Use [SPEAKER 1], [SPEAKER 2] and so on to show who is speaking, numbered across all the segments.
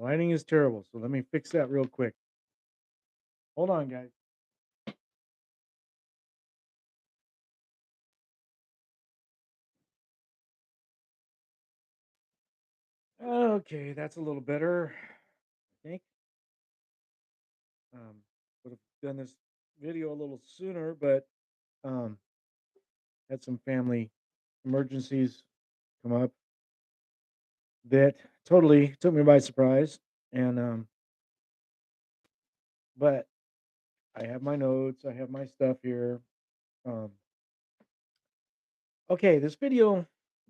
[SPEAKER 1] Lighting is terrible, so let me fix that real quick. Hold on, guys. Okay, that's a little better, I think. Um, would have done this video a little sooner, but um, had some family emergencies come up that totally took me by surprise. And but I have my notes, I have my stuff here. Um, okay, this video,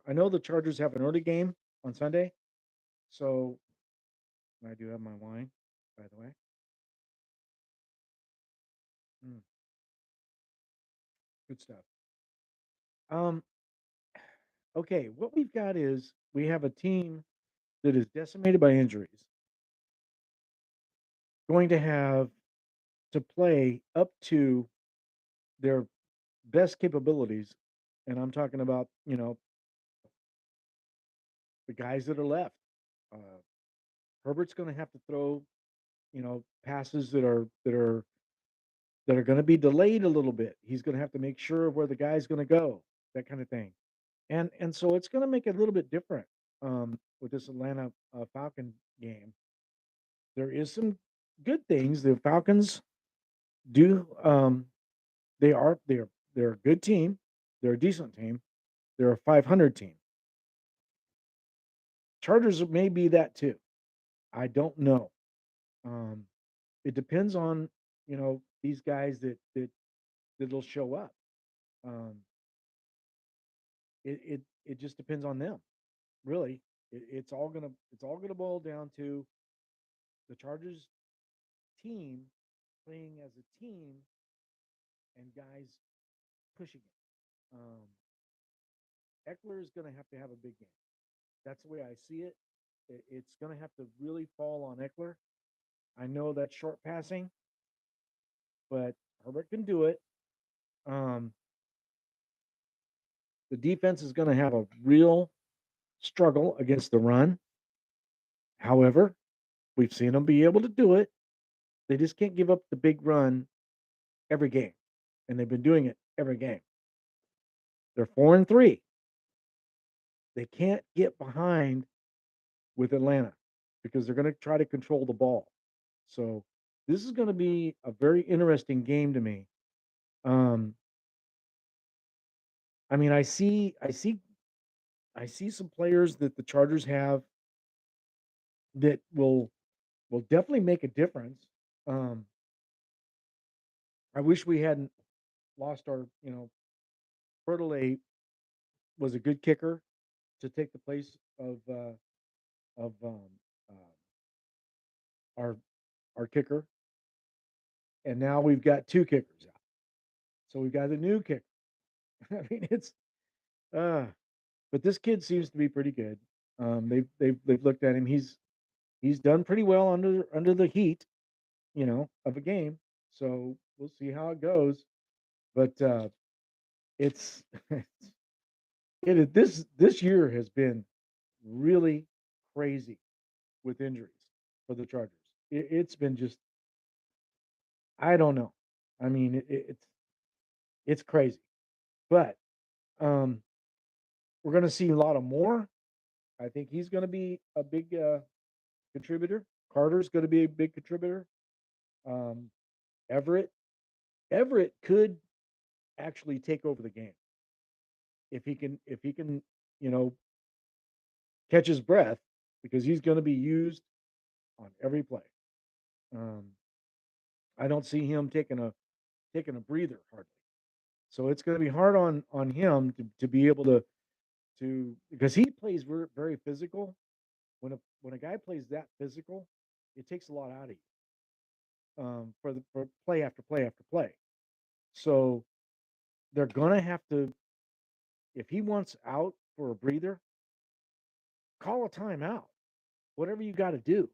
[SPEAKER 1] I know the Chargers have an early game on Sunday, so I do have my wine, by the way. Mm, good stuff. Um, okay, what we've got is we have a team that is decimated by injuries, going to have to play up to their best capabilities. And I'm talking about, the guys that are left. Uh, Herbert's going to have to throw, passes that are going to be delayed a little bit. He's going to have to make sure of where the guy's going to go, that kind of thing. And so it's going to make it a little bit different with this Atlanta Falcon game. There is some good things. The Falcons do. They're a good team. They're a decent team. They're a 500 team. Chargers may be that too. I don't know. Um, it depends on these guys that'll show up. Um, it just depends on them, really. It's all gonna boil down to the Chargers team playing as a team and guys pushing it. Eckler is gonna have to have a big game. That's the way I see it. It's gonna have to really fall on Eckler. I know that's short passing, but Herbert can do it. Um, the defense is going to have a real struggle against the run. However, we've seen them be able to do it. They just can't give up the big run every game, and they've been doing it every game. They're 4-3. They can't get behind with Atlanta because they're going to try to control the ball. So this is going to be a very interesting game to me. Um, I mean, I see some players that the Chargers have that will definitely make a difference. Um, I wish we hadn't lost our, Bertollet was a good kicker to take the place of our kicker, and now we've got two kickers out. So we've got a new kicker. I mean, it's uh, but this kid seems to be pretty good. They've looked at him. He's done pretty well under the heat, of a game. So we'll see how it goes. But it's this year has been really crazy with injuries for the Chargers. It's been just I don't know. I mean, it's crazy, but um, we're going to see a lot of more. I think he's going to be a big contributor. Carter's going to be a big contributor. Um, Everett Everett could actually take over the game if he can you know catch his breath because he's going to be used on every play. Um, I don't see him taking a breather hardly. So it's going to be hard on him to be able to because he plays very physical. When a guy plays that physical, it takes a lot out of you for play after play after play. So they're going to have to if he wants out for a breather, call a timeout. Whatever you got to do.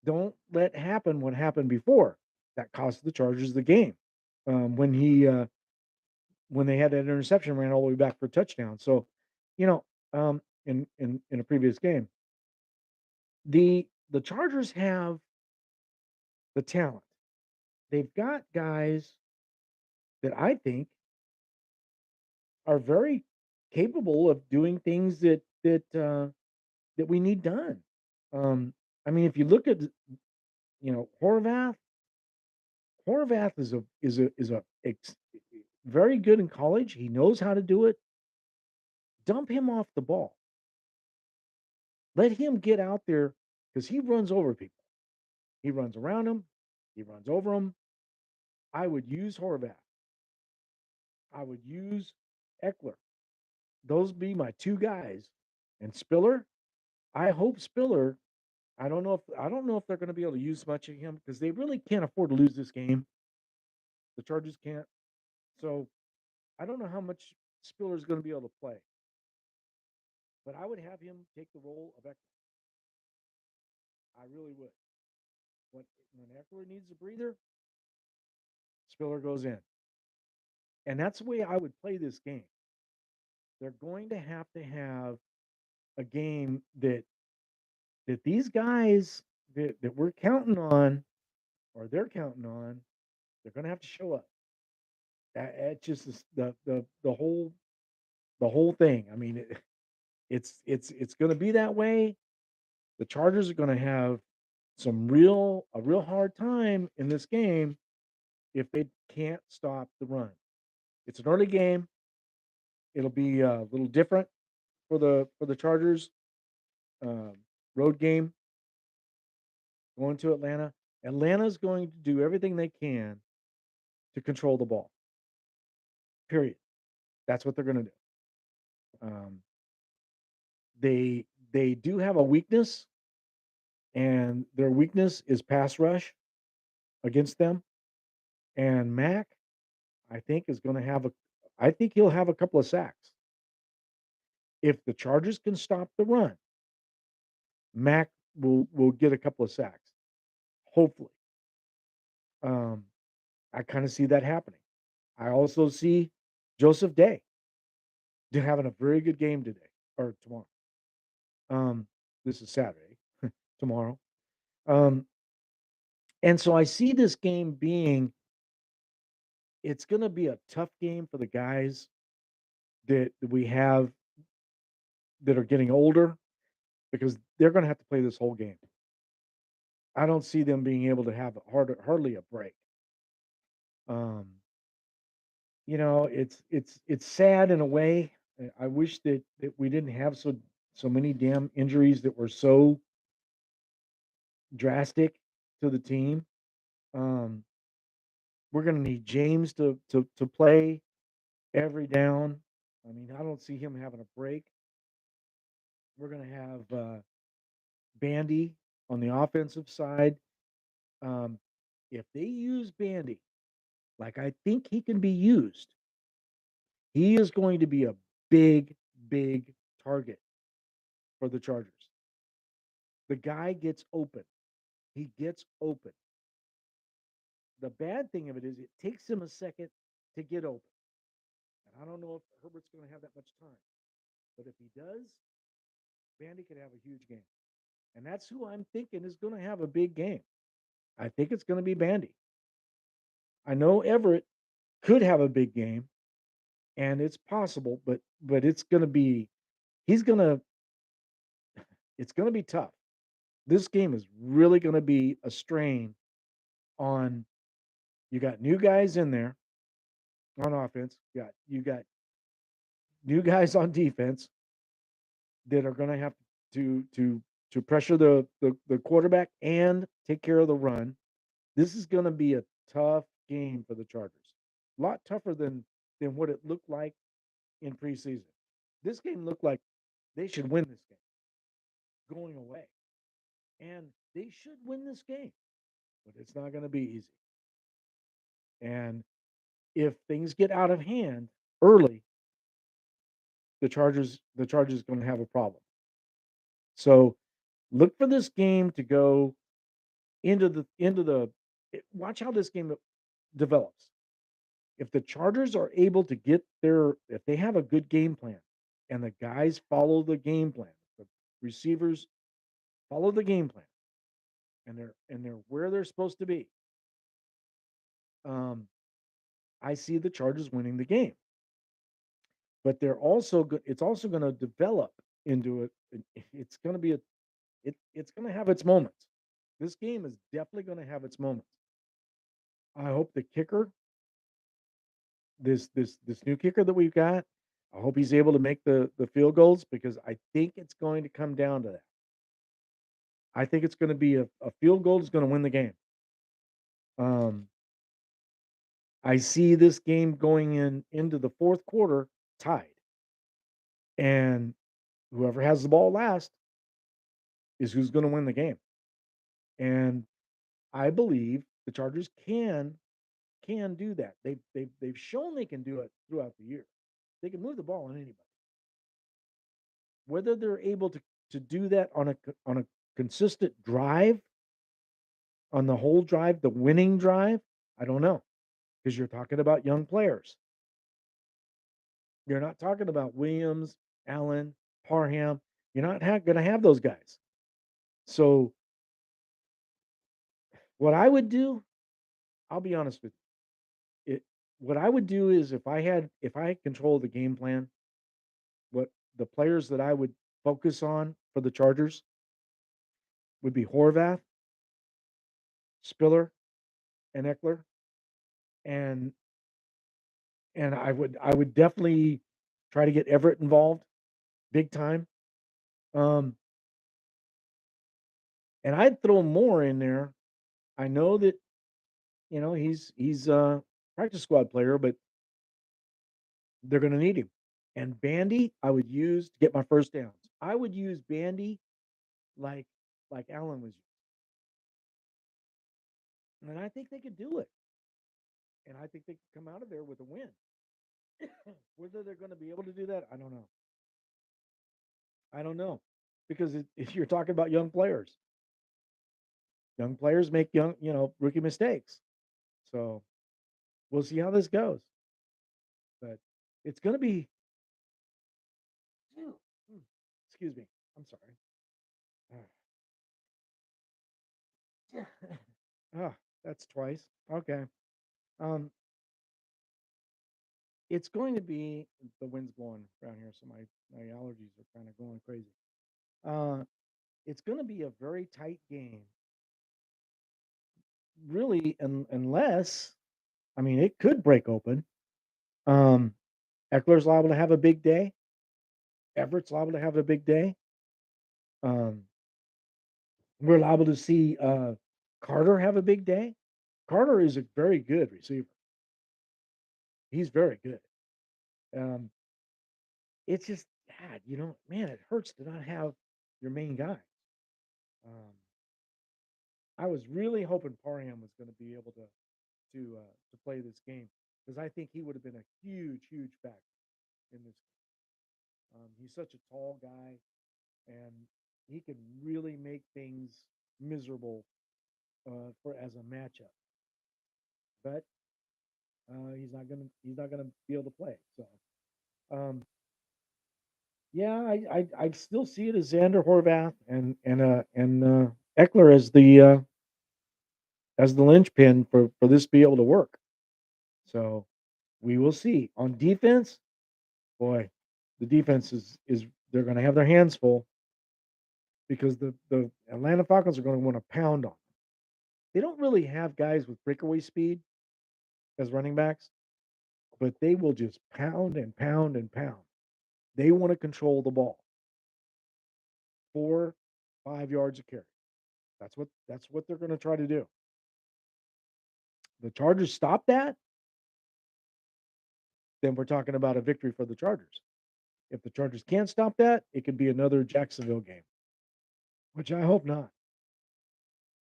[SPEAKER 1] Don't let happen what happened before that cost the Chargers the game when when they had that interception ran all the way back for a touchdown. So, you know, in a previous game, the the Chargers have the talent. They've got guys that I think are very capable of doing things that we need done. Um, I mean, if you look at Horvath is very good in college. He knows how to do it. Dump him off the ball. Let him get out there because he runs over people. He runs around them. He runs over them. I would use Horvath. I would use Eckler. Those be my two guys. And Spiller, I hope Spiller. I don't know if they're going to be able to use much of him because they really can't afford to lose this game. The Chargers can't. So I don't know how much Spiller is going to be able to play. But I would have him take the role of Eckler. I really would. When when Eckler needs a breather, Spiller goes in. And that's the way I would play this game. They're going to have a game that these guys that we're counting on or they're counting on, they're going to have to show up. It's just the whole thing. I mean, it's going to be that way. The Chargers are going to have a real hard time in this game if they can't stop the run. It's an early game. It'll be a little different for the Chargers. Um, Road game going to Atlanta. Atlanta's going to do everything they can to control the ball. Period. That's what they're going to do. Um, they do have a weakness, and their weakness is pass rush against them. And Mac, I think, is going to have a. I think he'll have a couple of sacks. If the Chargers can stop the run, Mac will get a couple of sacks. Hopefully, um, I kind of see that happening. I also see Joseph Day having a very good game today or tomorrow. Um, this is Saturday, tomorrow. Um, and so I see this game being it's going to be a tough game for the guys that we have that are getting older because they're going to have to play this whole game. I don't see them being able to have hardly a break. Um, it's sad in a way. I wish that we didn't have so many damn injuries that were so drastic to the team. Um, we're going to need James to play every down. I mean, I don't see him having a break. We're going to have Bandy on the offensive side. Um, if they use Bandy like I think he can be used, he is going to be a big, big target for the Chargers. The guy gets open. He gets open. The bad thing of it is it takes him a second to get open. And I don't know if Herbert's going to have that much time. But if he does, Bandy could have a huge game. And that's who I'm thinking is going to have a big game. I think it's going to be Bandy. I know Everett could have a big game, and it's possible, but he's going to it's going to be tough. This game is really going to be a strain on you got new guys in there on offense. You got new guys on defense that are going to have to pressure the quarterback and take care of the run. This is going to be a tough game for the Chargers. A lot tougher than what it looked like in preseason. This game looked like they should win this game going away, and they should win this game, but it's not going to be easy. And if things get out of hand early, the Chargers going to have a problem. So look for this game to go into the watch how this game develops. If the Chargers are able to if they have a good game plan and the guys follow the game plan, the receivers follow the game plan, and they're where they're supposed to be, um, I see the Chargers winning the game. But it's also going to develop into it's going to be it's going to have its moments. This game is definitely going to have its moments. I hope the kicker, this new kicker that we've got, I hope he's able to make the field goals because I think it's going to come down to that. I think it's going to be a field goal is going to win the game. Um, I see this game going into the fourth quarter tied, and whoever has the ball last is who's going to win the game. And I believe the Chargers can do that. They've shown they can do it throughout the year. They can move the ball on anybody. Whether they're able to do that on a consistent drive, on the whole drive, the winning drive, I don't know, because you're talking about young players. You're not talking about Williams, Allen, Parham. You're not going to have those guys. So what I would do, I'll be honest with you. What I would do is if I had control of the game plan, what the players that I would focus on for the Chargers would be Horvath, Spiller, and Eckler, and I would definitely try to get Everett involved big time. Um, and I'd throw more in there. I know that he's a practice squad player, but they're going to need him. And Bandy, I would use to get my first downs. I would use Bandy like Allen was, and I think they could do it. And I think they could come out of there with a win. Whether they're going to be able to do that, I don't know. I don't know because if you're talking about young players make rookie mistakes. So we'll see how this goes. But it's going to be. Excuse me. I'm sorry. Oh, that's twice. Okay. Um, it's going to be the wind's blowing around here, so my allergies are kind of going crazy. Uh, it's going to be a very tight game, really, unless I mean it could break open. Um, Eckler's liable to have a big day. Everett's liable to have a big day. Um, we're liable to see Carter have a big day. Carter is a very good receiver. He's very good. Um, it's just bad, man, it hurts to not have your main guy. Um, I was really hoping Parham was going to be able to play this game because I think he would have been a huge, huge factor in this. He's such a tall guy, and he can really make things miserable for as a matchup. But he's not gonna be able to play. So um, yeah, I still see it as Xander Horvath and Eckler as the linchpin for this to be able to work. So we will see. On defense, boy, the defense is they're going to have their hands full because the Atlanta Falcons are going to want to pound on them. They don't really have guys with breakaway speed as running backs, but they will just pound and pound and pound. They want to control the ball 4, 5 yards a carry. That's what they're going to try to do. The Chargers stop that, then we're talking about a victory for the Chargers. If the Chargers can't stop that, it could be another Jacksonville game, which I hope not.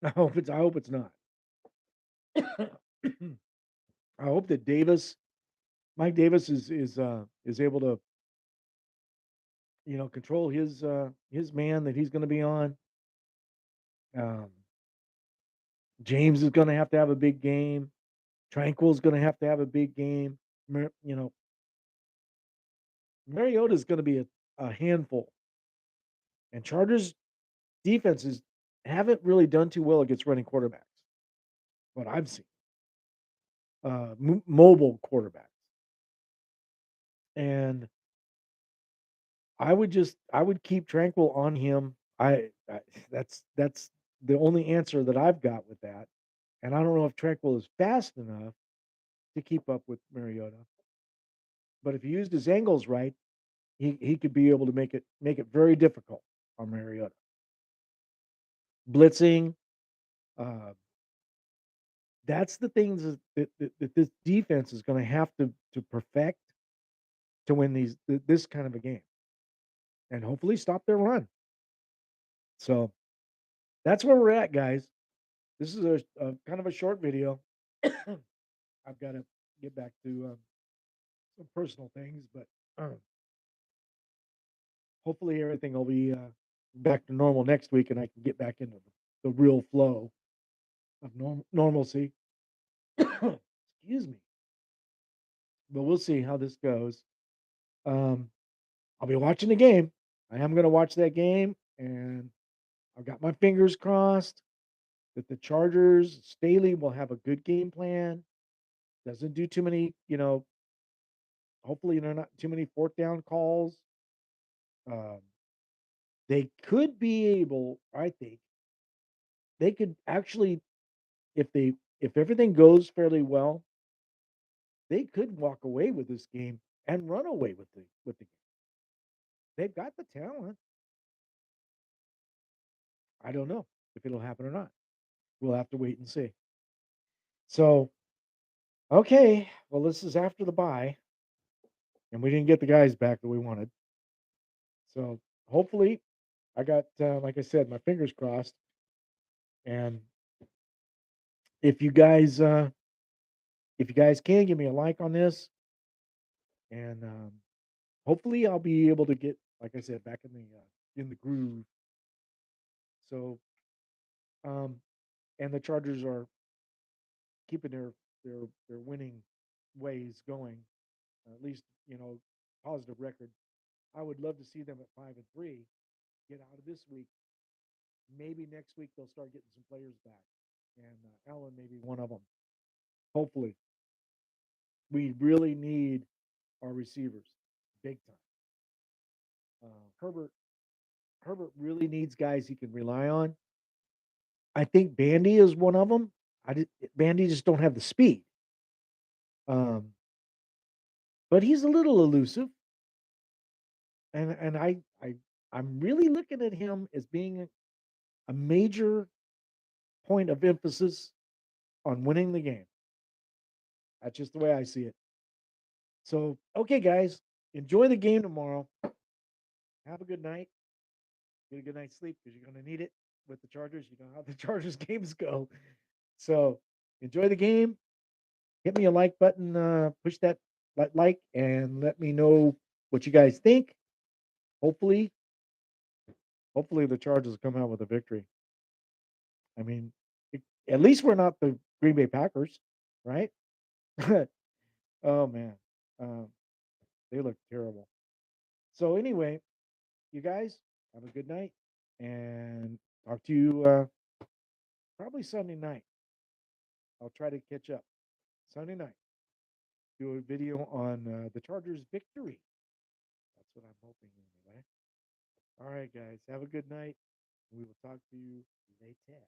[SPEAKER 1] I hope it's not. I hope that Mike Davis is able to control his man that he's going to be on. Um, James is going to have a big game. Tranquil's going to have a big game. Mariota is going to be a handful, and Chargers defense haven't really done too well against running quarterbacks. What I've seen, mobile quarterbacks, and I would keep Tranquil on him. I that's the only answer that I've got with that, and I don't know if Tranquil is fast enough to keep up with Mariota. But if he used his angles right, he could be able to make it very difficult on Mariota. Blitzing, uh, that's the things that this defense is going to have to perfect to win this kind of a game, and hopefully stop their run. So that's where we're at, guys. This is a kind of a short video. I've got to get back to some personal things, but hopefully everything will be back to normal next week, and I can get back into the real flow of normalcy. Excuse me, but we'll see how this goes. Um, I'll be watching the game. I am going to watch that game, and I've got my fingers crossed that the Chargers, Staley will have a good game plan. Doesn't do too many, hopefully, not too many fourth down calls. Um, they could be able, I think, they could actually, if they if everything goes fairly well, they could walk away with this game and run away with the game. They've got the talent. I don't know if it'll happen or not. We'll have to wait and see. So, okay, well, this is after the bye, and we didn't get the guys back that we wanted. So, hopefully, I got, like I said, my fingers crossed. And if you guys, if you guys can give me a like on this, and hopefully, I'll be able to get, like I said, back in the groove. So, um, and the Chargers are keeping their winning ways going, at least positive record. I would love to see them at 5-3. Get out of this week. Maybe next week they'll start getting some players back, and Allen may be one of them. Hopefully, we really need our receivers big time. Herbert really needs guys he can rely on. I think Bandy is one of them. Bandy just don't have the speed, um, but he's a little elusive, and I'm really looking at him as being a major point of emphasis on winning the game. That's just the way I see it. So, okay, guys, enjoy the game tomorrow. Have a good night. Get a good night's sleep because you're going to need it with the Chargers. You know how the Chargers games go. So, enjoy the game. Hit me a like button. Push that like and let me know what you guys think. Hopefully, hopefully the Chargers come out with a victory. I mean, at least we're not the Green Bay Packers, right? Oh man, um, they look terrible. So anyway, you guys have a good night, and talk to you probably Sunday night. I'll try to catch up Sunday night. Do a video on the Chargers' victory. That's what I'm hoping anyway. All right, guys, have a good night. We will talk to you later.